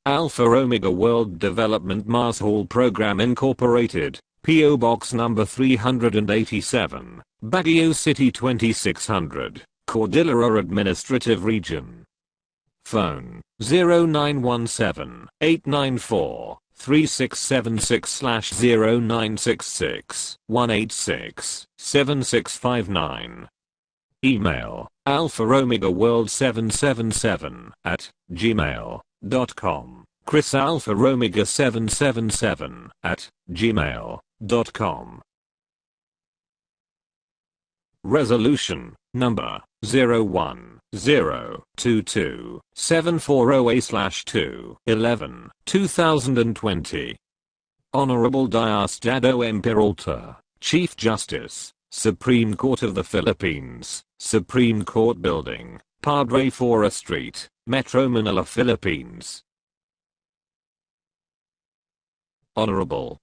Alpha Omega World Development Marshall Program Incorporated, P.O. Box number 387, Baguio City 2600, Cordillera Administrative Region. Phone 0917-894-3676-0966-186-7659. Email alphaomega777@gmail.com. Chris alphaomega777@gmail.com. Resolution number 01-022-740A/2-11, 2020. Honorable Diosdado M. Peralta, Chief Justice, Supreme Court of the Philippines, Supreme Court Building, Padre Fora Street, Metro Manila, Philippines. Honorable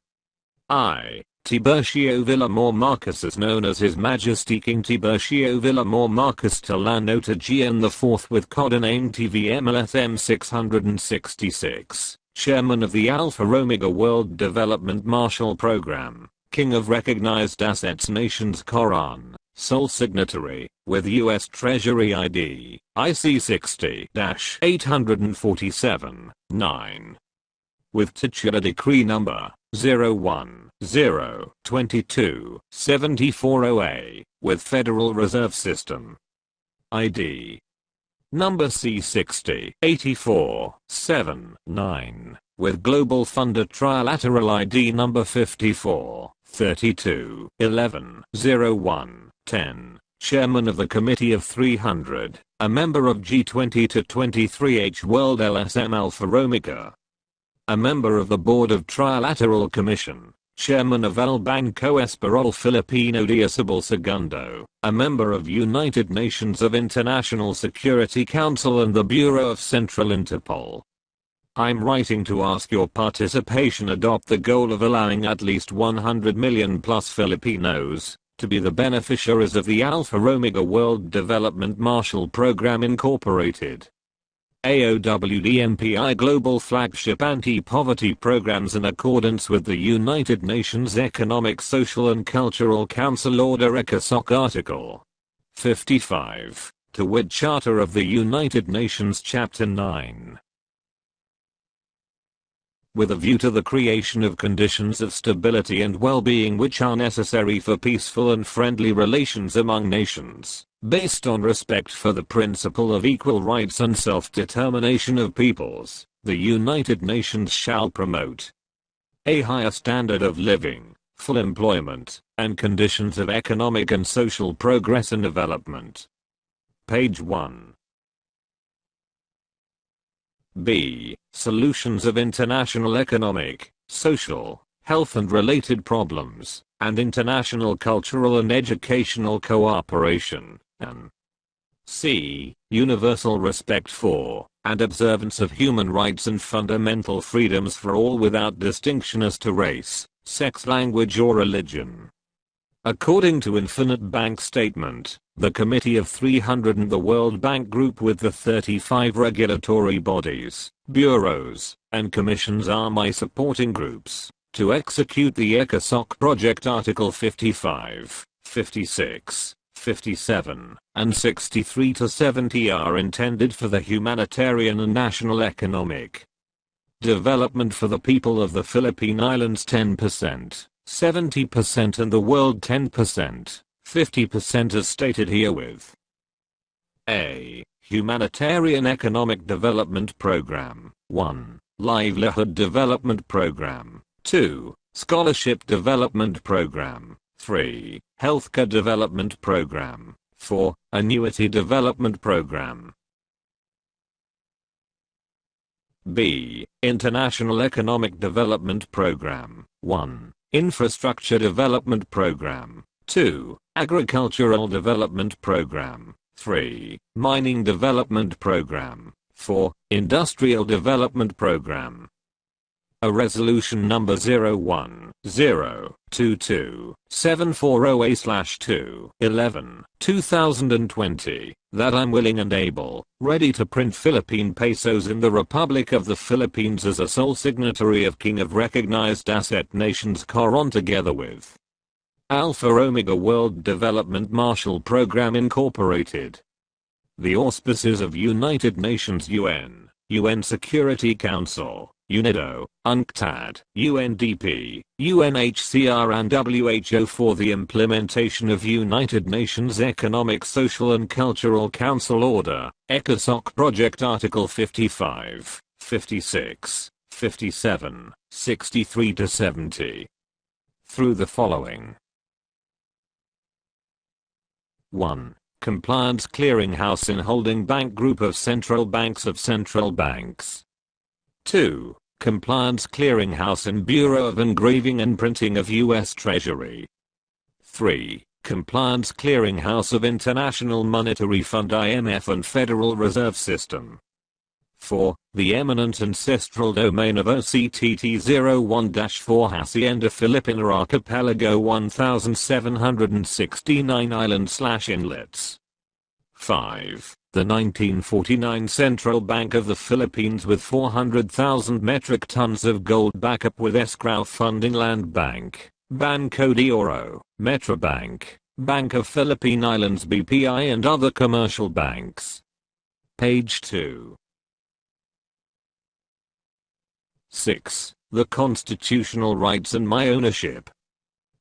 I. Tiburcio Villamor Marcos, is known as His Majesty King Tiburcio Villamor Marcos Tilano Tagian IV with codename TVM-LSM-666, Chairman of the Alpha Omega World Development Marshall Program, King of Recognized Assets Nations Koran, sole signatory, with U.S. Treasury ID, IC 60-847-9. With titular decree number 01-022-74OA, with Federal Reserve System ID number C60-84-79, with Global Funder Trilateral ID number 54-32-11-01-10, Chairman of the Committee of 300, a member of G20 to 23H World LSM Alpha Omega, a member of the Board of Trilateral Commission, Chairman of El Banco Espanol Filipino Diosable Segundo, a member of United Nations of International Security Council and the Bureau of Central Interpol. I'm writing to ask your participation. Adopt the goal of allowing at least 100 million plus Filipinos to be the beneficiaries of the Alpha Omega World Development Marshall Program Incorporated. AOWDMPI Global Flagship Anti-Poverty Programs in accordance with the United Nations Economic, Social and Cultural Council Order ECOSOC Article 55, to wit Charter of the United Nations Chapter 9. With a view to the creation of conditions of stability and well-being which are necessary for peaceful and friendly relations among nations, based on respect for the principle of equal rights and self-determination of peoples, the United Nations shall promote a higher standard of living, full employment, and conditions of economic and social progress and development. Page 1. B. Solutions of international economic, social, health and related problems, and international cultural and educational cooperation, and C. Universal respect for, and observance of human rights and fundamental freedoms for all without distinction as to race, sex, language or religion. According to Infinite Bank Statement, the Committee of 300 and the World Bank Group with the 35 regulatory bodies, bureaus, and commissions are my supporting groups to execute the ECOSOC project. Article 55, 56, 57, and 63 to 70 are intended for the humanitarian and national economic development for the people of the Philippine Islands 10%, 70% and the world 10%, 50% as stated herewith. A. Humanitarian Economic Development Program. 1. Livelihood Development Program. 2. Scholarship Development Program. 3. Healthcare Development Program. 4. Annuity Development Program. B. International Economic Development Program. 1. Infrastructure Development Program. 2. Agricultural Development Program. 3. Mining Development Program. 4. Industrial Development Program. A resolution number 01022740A/2/11/2020, that I'm willing and able, ready to print Philippine pesos in the Republic of the Philippines as a sole signatory of King of Recognized Asset Nations KORAN together with Alpha Omega World Development Marshall Program Incorporated. The auspices of United Nations UN Security Council, UNIDO, UNCTAD, UNDP, UNHCR and WHO for the implementation of United Nations Economic, Social and Cultural Council Order, ECOSOC Project Article 55, 56, 57, 63 to 70. Through the following. 1. Compliance Clearinghouse in Holding Bank Group of Central Banks of Central Banks. 2. Compliance Clearinghouse and Bureau of Engraving and Printing of U.S. Treasury. 3. Compliance Clearinghouse of International Monetary Fund IMF and Federal Reserve System. 4. The Eminent Ancestral Domain of OCTT-01-4 Hacienda Filipina Archipelago 1769 Islands/Inlets. 5. The 1949 Central Bank of the Philippines with 400,000 metric tons of gold backup with escrow funding. Land Bank, Banco de Oro, Metrobank, Bank of Philippine Islands BPI and other commercial banks. Page 2. 6. The constitutional rights and my ownership.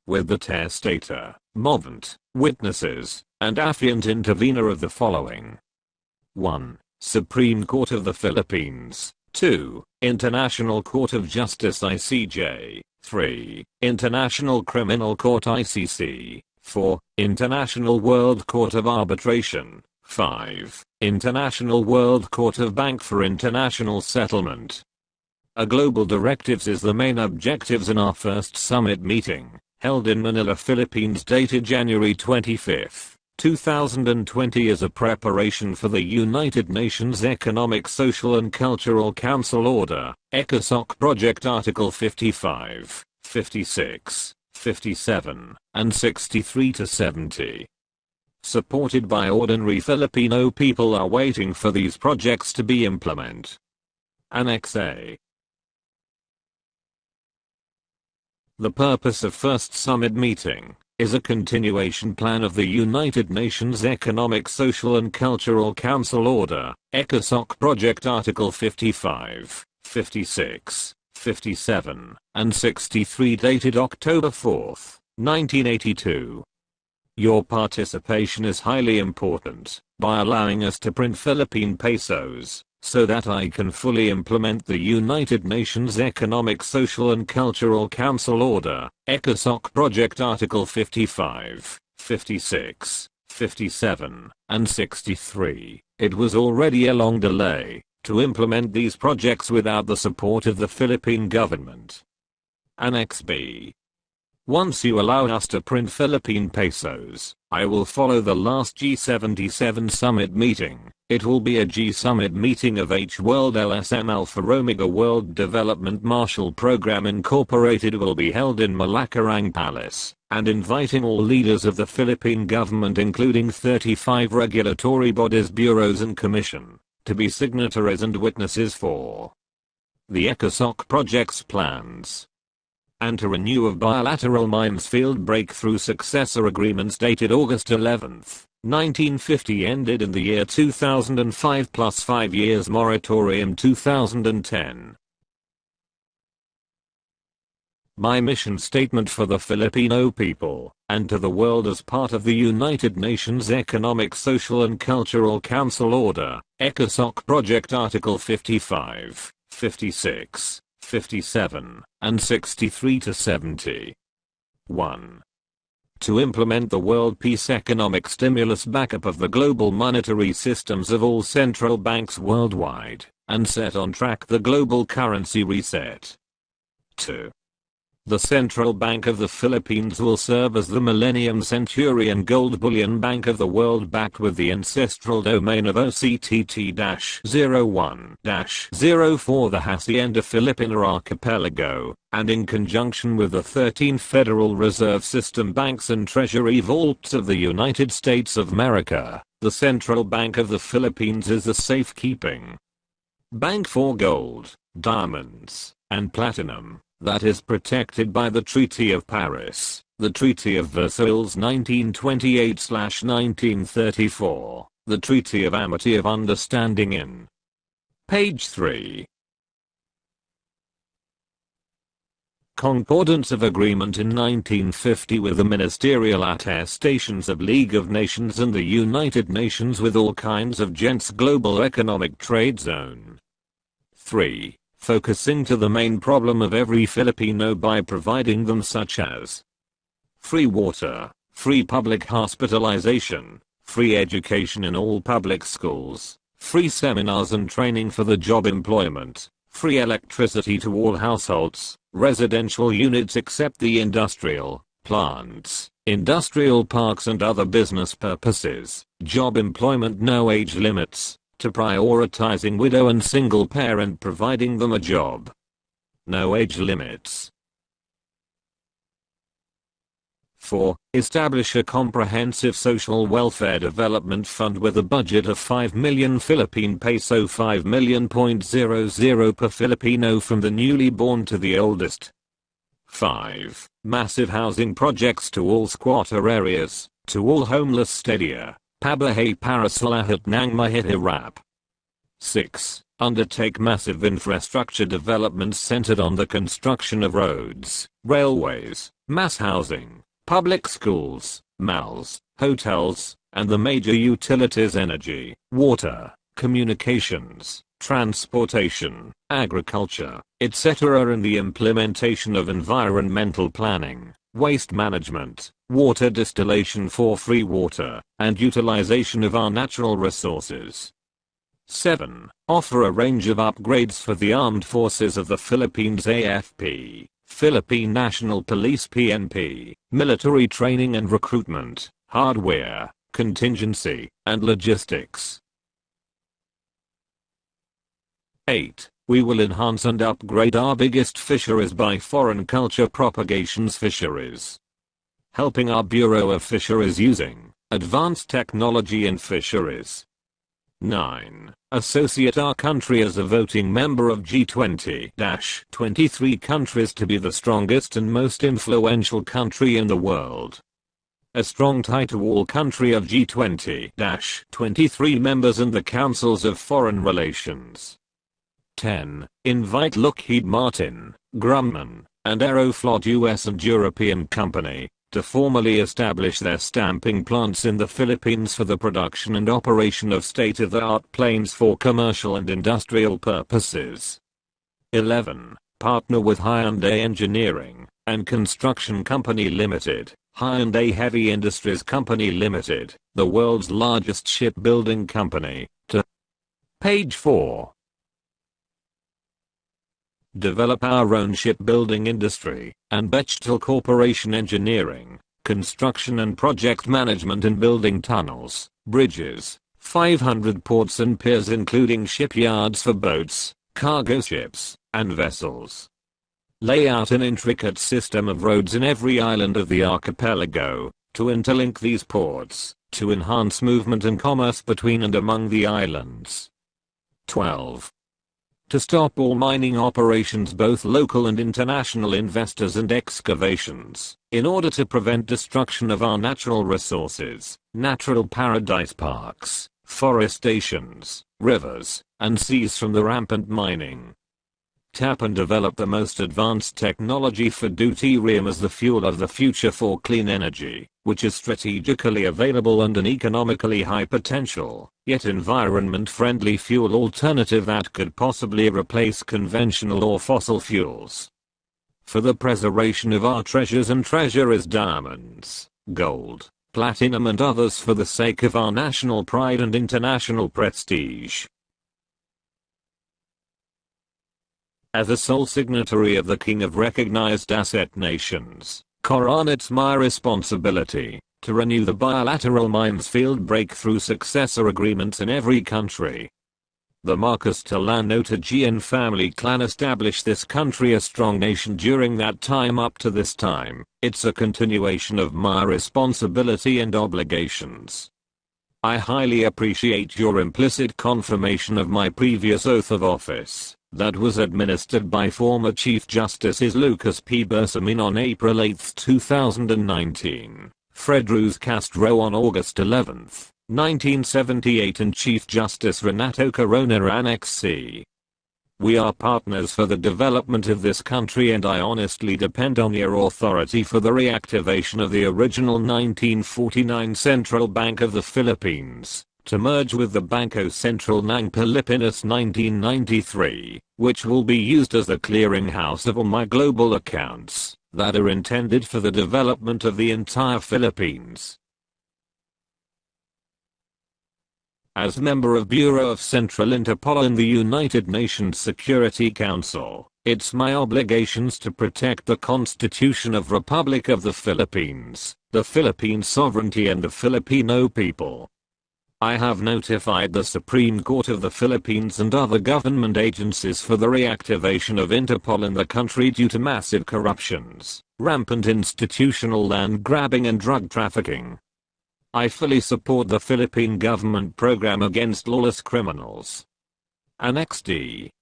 With the testator, movant, witnesses, and affiant intervenor of the following. 1. Supreme Court of the Philippines. 2. International Court of Justice ICJ. 3. International Criminal Court ICC. 4. International World Court of Arbitration. 5. International World Court of Bank for International Settlement. A global directives is the main objectives in our first summit meeting, held in Manila, Philippines, dated January 25, 2020 as a preparation for the United Nations Economic, Social and Cultural Council Order, ECOSOC Project Article 55, 56, 57, and 63 to 70. Supported by ordinary Filipino people are waiting for these projects to be implemented. Annex A. The purpose of first summit meeting is a continuation plan of the United Nations Economic, Social and Cultural Council Order, ECOSOC Project Article 55, 56, 57, and 63 dated October 4, 1982. Your participation is highly important by allowing us to print Philippine pesos, so that I can fully implement the United Nations Economic, Social and Cultural Council Order, ECOSOC Project Article 55, 56, 57, and 63. It was already a long delay to implement these projects without the support of the Philippine government. Annex B. Once you allow us to print Philippine pesos, I will follow the last G77 summit meeting. It will be a G summit meeting of H World LSM Alpha Omega World Development Marshall Program Incorporated will be held in Malacanang Palace, and inviting all leaders of the Philippine government including 35 regulatory bodies, bureaus and commission, to be signatories and witnesses for the ECOSOC project's plans, and to renew of bilateral Minesfield breakthrough successor agreements dated August 11, 1950 ended in the year 2005 plus 5 years moratorium 2010. My mission statement for the Filipino people, and to the world as part of the United Nations Economic, Social and Cultural Council Order, ECOSOC Project Article 55, 56, 57, and 63 to 70. 1. To implement the World Peace Economic Stimulus backup of the global monetary systems of all central banks worldwide, and set on track the global currency reset. 2. The Central Bank of the Philippines will serve as the Millennium Centurion Gold Bullion Bank of the world, backed with the ancestral domain of OCTT-01-04, the Hacienda Filipina Archipelago, and in conjunction with the 13 Federal Reserve System banks and Treasury vaults of the United States of America, the Central Bank of the Philippines is a safekeeping bank for gold, diamonds, and platinum that is protected by the Treaty of Paris, the Treaty of Versailles 1928/1934, the Treaty of Amity of Understanding in page 3. Concordance of Agreement in 1950 with the Ministerial Attestations of League of Nations and the United Nations with all kinds of gents Global Economic Trade Zone. 3. Focusing to the main problem of every Filipino by providing them such as free water, free public hospitalization, free education in all public schools, free seminars and training for the job employment, free electricity to all households, residential units except the industrial, plants, industrial parks and other business purposes, job employment, no age limits, to prioritizing widow and single parent, providing them a job. No age limits. 4. Establish a comprehensive social welfare development fund with a budget of 5 million Philippine peso, 5 million.00 per Filipino from the newly born to the oldest. 5. Massive housing projects to all squatter areas, to all homeless stadia. Pabahay para sa lahat ng mahihirap. 6. Undertake massive infrastructure developments centered on the construction of roads, railways, mass housing, public schools, malls, hotels, and the major utilities: energy, water, communications, transportation, agriculture, etc., and the implementation of environmental planning, waste management, water distillation for free water, and utilization of our natural resources. 7. Offer a range of upgrades for the armed forces of the Philippines: AFP, Philippine National Police PNP, military training and recruitment, hardware, contingency, and logistics. 8. We will enhance and upgrade our biggest fisheries by foreign culture propagations fisheries, helping our Bureau of Fisheries using advanced technology in fisheries. 9. Associate our country as a voting member of G20-23 countries to be the strongest and most influential country in the world. A strong tie to all country of G20-23 members and the councils of foreign relations. 10. Invite Lockheed Martin, Grumman, and Aeroflot US and European company to formally establish their stamping plants in the Philippines for the production and operation of state-of-the-art planes for commercial and industrial purposes. 11. Partner with Hyundai Engineering and Construction Company Limited, Hyundai Heavy Industries Company Limited, the world's largest shipbuilding company, to page 4. Develop our own shipbuilding industry, and Bechtel Corporation engineering, construction and project management in building tunnels, bridges, 500 ports and piers including shipyards for boats, cargo ships, and vessels. Lay out an intricate system of roads in every island of the archipelago, to interlink these ports, to enhance movement and commerce between and among the islands. 12. To stop all mining operations, both local and international investors and excavations, in order to prevent destruction of our natural resources, natural paradise parks, forestations, rivers, and seas from the rampant mining. Tap and develop the most advanced technology for deuterium as the fuel of the future for clean energy, which is strategically available and an economically high potential, yet environment-friendly fuel alternative that could possibly replace conventional or fossil fuels. For the preservation of our treasures, and treasure is diamonds, gold, platinum and others, for the sake of our national pride and international prestige. As a sole signatory of the King of Recognized Asset Nations, KORAN, it's my responsibility to renew the bilateral Minesfield Breakthrough Successor Agreements in every country. The Marcus Talanotagian family clan established this country a strong nation during that time up to this time. It's a continuation of my responsibility and obligations. I highly appreciate your implicit confirmation of my previous oath of office that was administered by former Chief Justices Lucas P. Bersamin on April 8, 2019, Fred Ruz Castro on August 11, 1978 and Chief Justice Renato Corona Annex C. We are partners for the development of this country and I honestly depend on your authority for the reactivation of the original 1949 Central Bank of the Philippines, to merge with the Banco Central ng Pilipinas 1993, which will be used as the clearinghouse of all my global accounts that are intended for the development of the entire Philippines. As member of Bureau of Central Interpol in the United Nations Security Council, it's my obligations to protect the Constitution of Republic of the Philippines, the Philippine sovereignty and the Filipino people. I have notified the Supreme Court of the Philippines and other government agencies for the reactivation of Interpol in the country due to massive corruptions, rampant institutional land grabbing and drug trafficking. I fully support the Philippine government program against lawless criminals. Annex D.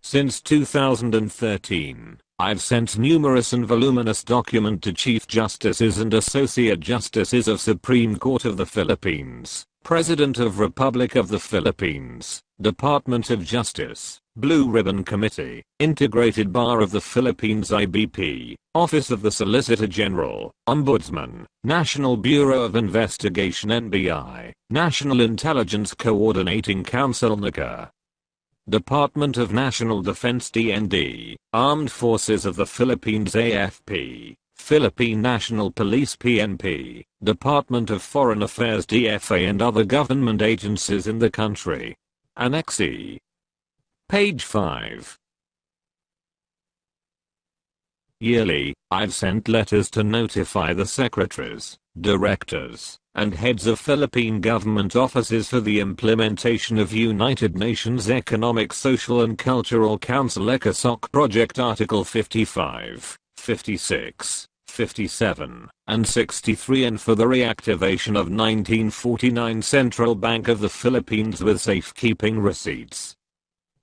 Since 2013, I've sent numerous and voluminous documents to Chief Justices and Associate Justices of Supreme Court of the Philippines, President of Republic of the Philippines, Department of Justice, Blue Ribbon Committee, Integrated Bar of the Philippines IBP, Office of the Solicitor General, Ombudsman, National Bureau of Investigation NBI, National Intelligence Coordinating Council NICA, Department of National Defense DND, Armed Forces of the Philippines AFP, Philippine National Police PNP, Department of Foreign Affairs DFA and other government agencies in the country. Annex E. Page 5. Yearly, I've sent letters to notify the secretaries, directors, and heads of Philippine government offices for the implementation of United Nations Economic, Social and Cultural Council ECOSOC Project Article 55, 56, 57, and 63 and for the reactivation of 1949 Central Bank of the Philippines with safekeeping receipts.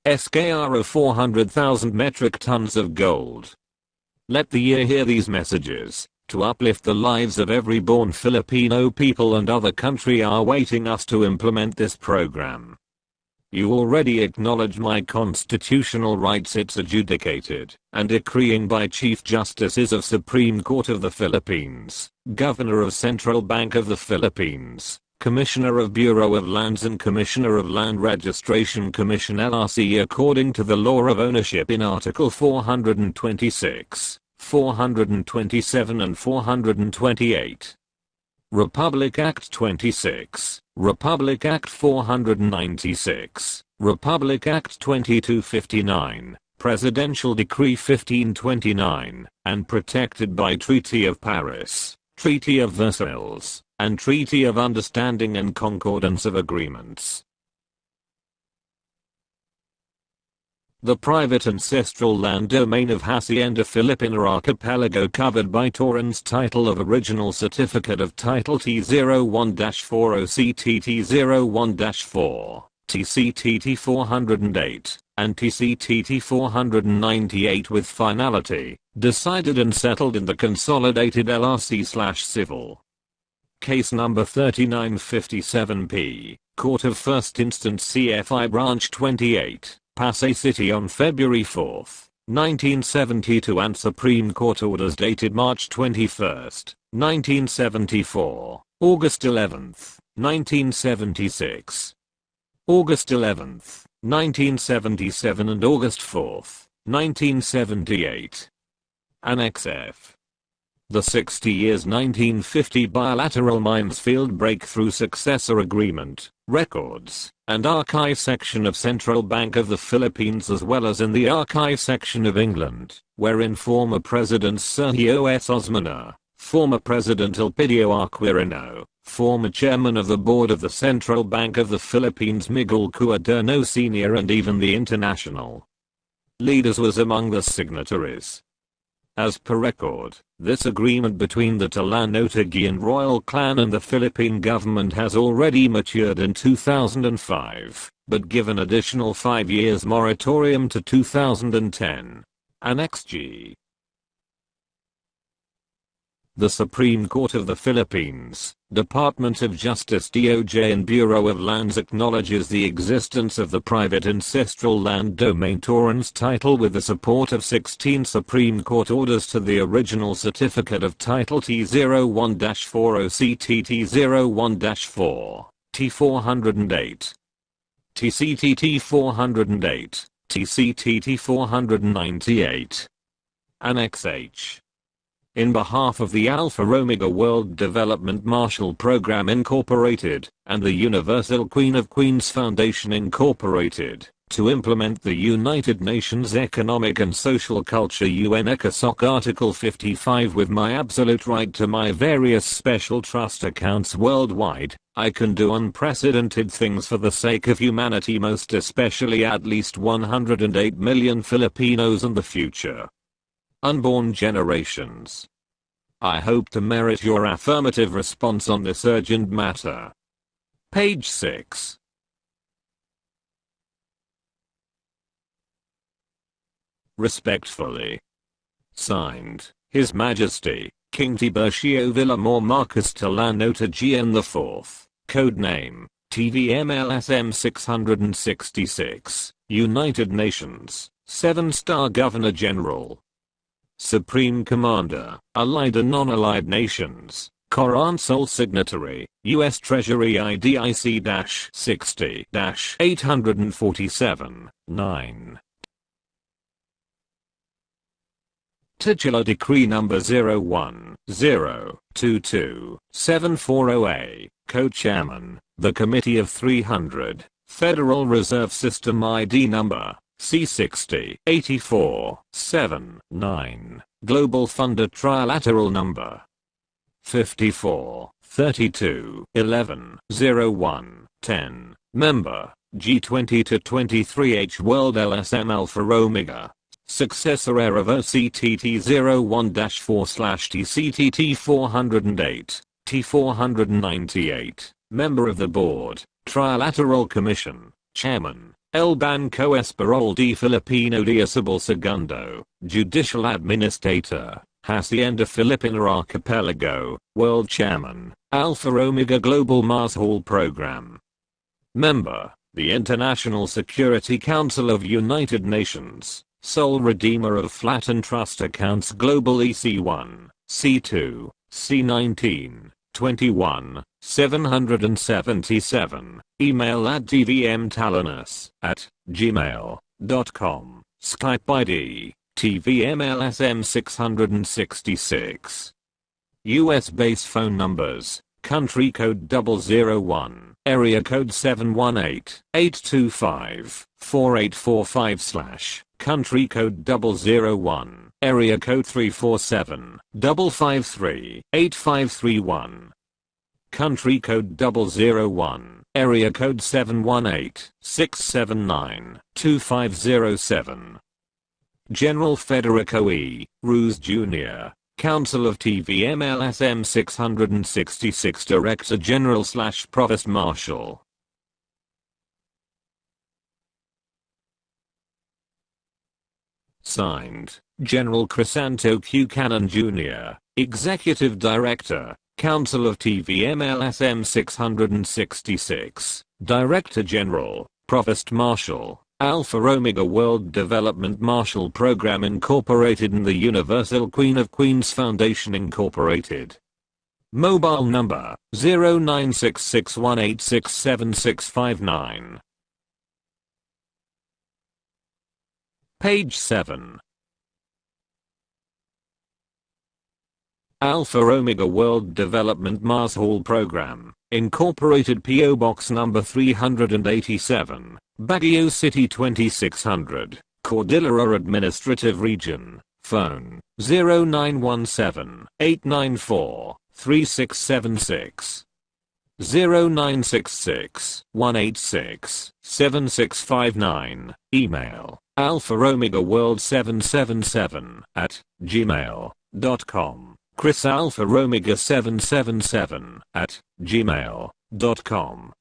SKR of 400,000 metric tons of gold. Let the year hear these messages, to uplift the lives of every born Filipino people and other country are waiting us to implement this program. You already acknowledge my constitutional rights, it's adjudicated and decreeing by Chief Justices of Supreme Court of the Philippines, Governor of Central Bank of the Philippines, Commissioner of Bureau of Lands and Commissioner of Land Registration Commission LRC according to the law of ownership in Article 426, 427 and 428. Republic Act 26, Republic Act 496, Republic Act 2259, Presidential Decree 1529, and protected by Treaty of Paris, Treaty of Versailles, and Treaty of Understanding and Concordance of Agreements. The private ancestral land domain of Hacienda Filipina Archipelago covered by Torrens title of original certificate of title T01-40CTT01-4, TCTT 408, and TCTT 498 with finality, decided and settled in the Consolidated LRC/Civil. Case number 3957P, Court of First Instance CFI Branch 28. Pasay City on February 4, 1972 and Supreme Court orders dated March 21, 1974, August 11, 1976, August 11, 1977 and August 4, 1978. Annex F. The 60 years 1950 Bilateral Minefield Breakthrough Successor Agreement, Records, and Archive section of Central Bank of the Philippines, as well as in the Archive section of England, wherein former President Sergio S. Osmeña, former President Elpidio Aquilino, former Chairman of the Board of the Central Bank of the Philippines Miguel Cuaderno Sr. and even the international leaders was among the signatories. As per record, this agreement between the Tlanotagian royal clan and the Philippine government has already matured in 2005, but given additional 5 years moratorium to 2010. Annex G. The Supreme Court of the Philippines, Department of Justice DOJ and Bureau of Lands acknowledges the existence of the private ancestral land domain Torrens title with the support of 16 Supreme Court orders to the original Certificate of Title T01-40 CTT01-4, T408, TCTT 408, TCTT 498. Annex H. In behalf of the Alpha Omega World Development Marshall Program Incorporated, and the Universal Queen of Queens Foundation Incorporated, to implement the United Nations Economic and Social Culture UN ECOSOC Article 55 with my absolute right to my various special trust accounts worldwide, I can do unprecedented things for the sake of humanity, most especially at least 108 million Filipinos and the future unborn generations. I hope to merit your affirmative response on this urgent matter. Page 6. Respectfully. Signed, His Majesty, King Tiburcio Villamor Marcos Tlanotagian IV, Codename, TVM-LSM-666, United Nations, 7-star Governor General. Supreme Commander, Allied and Non-Allied Nations, Koran Sole Signatory, U.S. Treasury IDIC-60-847-9. Titular Decree Number 01-022-740A, Co-Chairman, the Committee of 300, Federal Reserve System ID Number C60-84-7-9, Global Funder Trilateral Number 54-32-11-01-10, Member, G20-23H World LSM Alpha Omega, Successor Heir of OCTT-01-4/TCTT 408, T498, Member of the Board, Trilateral Commission, Chairman, El Banco Espanol de Filipino de Isabel Segundo, Judicial Administrator, Hacienda Filipina Archipelago, World Chairman, Alpha Omega Global Mars Hall Program. Member, the International Security Council of United Nations, Sole Redeemer of Flat and Trust Accounts Global EC1, C2, C19, 21, 777, email at tvmtalanus@gmail.com, Skype ID, TVM-LSM-666. US base phone numbers, country code 001, area code 718-825-4845/, country code 001, area code 347-553-8531. Country code 001, area code 718-679-2507. General Federico E. Ruz Jr., Council of TVM-LSM 666 Director General / Provost Marshal. Signed, General Crisanto Q. Cannon Jr., Executive Director, Council of TVM-LSM 666, Director General, Provost Marshal, Alpha Omega World Development Marshall Program Incorporated and the Universal Queen of Queens Foundation Incorporated. Mobile number 0966186765. Page 7. Alpha Omega World Development Mars Hall Program, Incorporated P.O. Box number 387, Baguio City 2600, Cordillera Administrative Region. Phone 0917-894-3676. 0966-186-7659. Email alphaomegaworld777@gmail.com. Chris alphaomega777@gmail.com.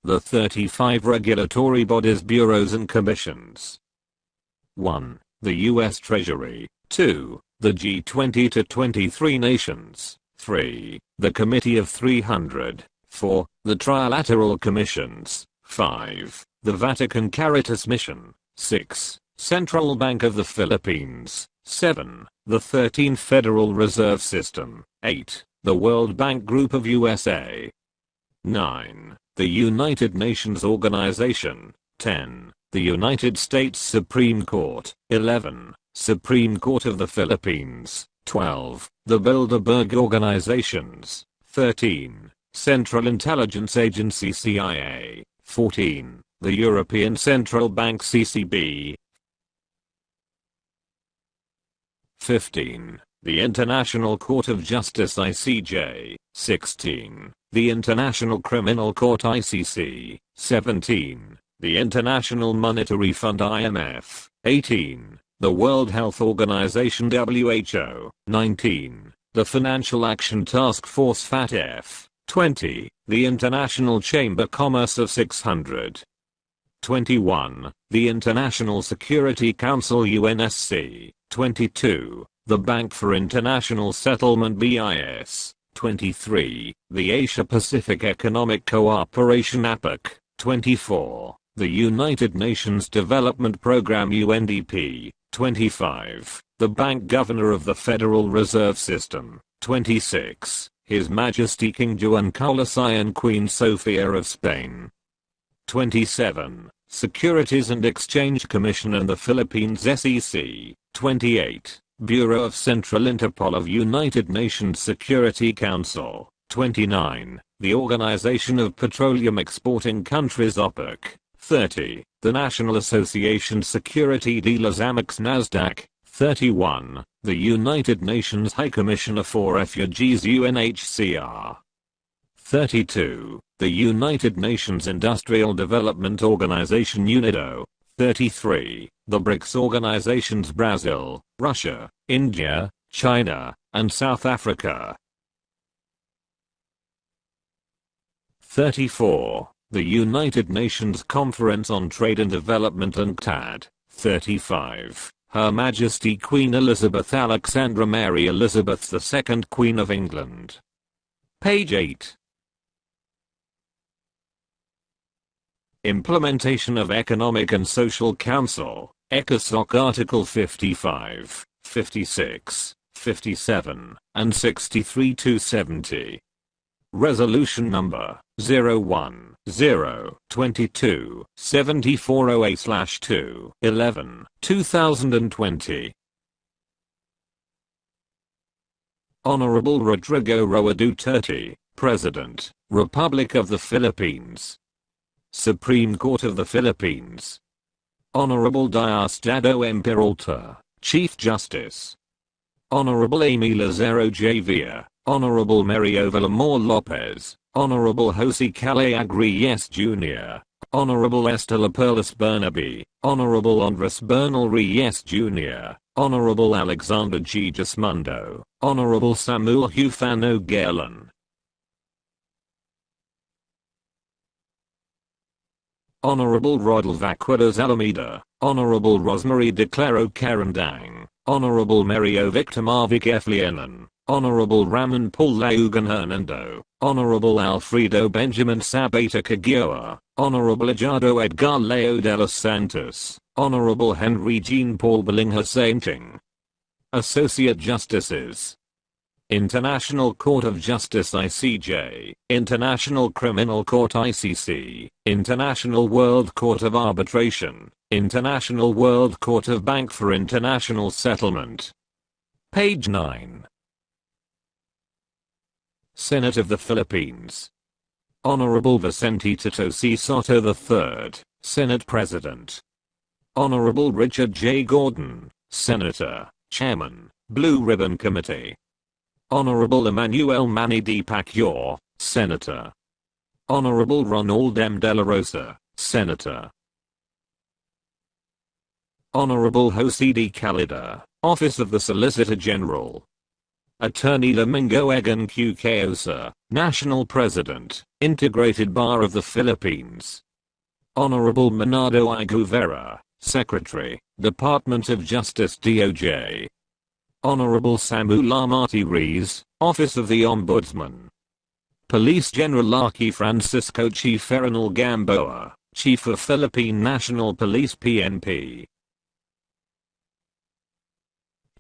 The 35 regulatory bodies, bureaus and commissions. 1. The U.S. Treasury. 2. The G20 to 23 nations. 3. The Committee of 300. 4. The Trilateral Commissions. 5. The Vatican Caritas Mission. 6. Central Bank of the Philippines. 7. The 13th Federal Reserve System. 8. The World Bank Group of U.S.A. 9. The United Nations Organization. 10. The United States Supreme Court. 11. Supreme Court of the Philippines. 12. The Bilderberg Organizations. 13. Central Intelligence Agency CIA. 14. The European Central Bank CCB. 15. The International Court of Justice ICJ. 16. The International Criminal Court ICC. 17. The International Monetary Fund IMF. 18. The World Health Organization WHO. 19. The Financial Action Task Force FATF. 20. The International Chamber Commerce of 600. 21. The International Security Council UNSC. 22. The Bank for International Settlement BIS. 23. The Asia Pacific Economic Cooperation APEC. 24. The United Nations Development Programme UNDP. 25. The Bank Governor of the Federal Reserve System. 26. His Majesty King Juan Carlos I and Queen Sofia of Spain. 27. Securities and Exchange Commission and the Philippines SEC. 28. Bureau of Central Interpol of United Nations Security Council. 29. The Organization of Petroleum Exporting Countries OPEC. 30. The National Association Security Dealers Amex Nasdaq. 31. The United Nations High Commissioner for Refugees UNHCR. 32. The United Nations Industrial Development Organization UNIDO. 33. The BRICS organizations Brazil, Russia, India, China, and South Africa. 34. The United Nations Conference on Trade and Development UNCTAD. 35. Her Majesty Queen Elizabeth Alexandra Mary Elizabeth II, Queen of England. Page 8. Implementation of Economic and Social Council, ECOSOC Article 55, 56, 57, and 63-70. Resolution number 010-22-7408/2-11, 2020. Honorable Rodrigo Roa Duterte, President, Republic of the Philippines. Supreme Court of the Philippines. Honorable Diosdado M. Peralta, Chief Justice. Honorable Amy Lazaro Javier, Honorable Mario Villamor Lopez, Honorable Jose Calayagri Jr., Honorable Estela Perlas Bernabe, Honorable Andres Bernal Reyes Jr., Honorable Alexander G. Gismondo, Honorable Samuel Hufano Galen. Honorable Rodolfo Aquiles Alameda, Honorable Rosemary De Claro Carandang, Honorable Mario Victor Marvic Eflianan, Honorable Ramon Paul Laugan Hernando, Honorable Alfredo Benjamin Sabata Kagioa, Honorable Ejado Edgar Leo de los Santos, Honorable Henry Jean Paul Bilingha Sainting. Associate Justices. International Court of Justice ICJ, International Criminal Court ICC, International World Court of Arbitration, International World Court of Bank for International Settlement. Page 9. Senate of the Philippines. Honorable Vicente Tito C. Soto III, Senate President. Honorable Richard J. Gordon, Senator, Chairman, Blue Ribbon Committee. Honorable Emmanuel Manny D. Pacquiao, Senator. Honorable Ronald M. De La Rosa, Senator. Honorable Jose D. Calida, Office of the Solicitor General. Attorney Domingo Egan Q. Caosa, National President, Integrated Bar of the Philippines. Honorable Manado I. Guevara, Secretary, Department of Justice DOJ. Honorable Samuel Amati Rees, Office of the Ombudsman. Police General Lucky Francisco Chief Erinal Gamboa, Chief of Philippine National Police PNP.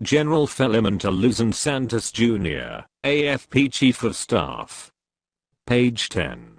General Felimonta Luzon Santos Jr., AFP Chief of Staff. Page 10.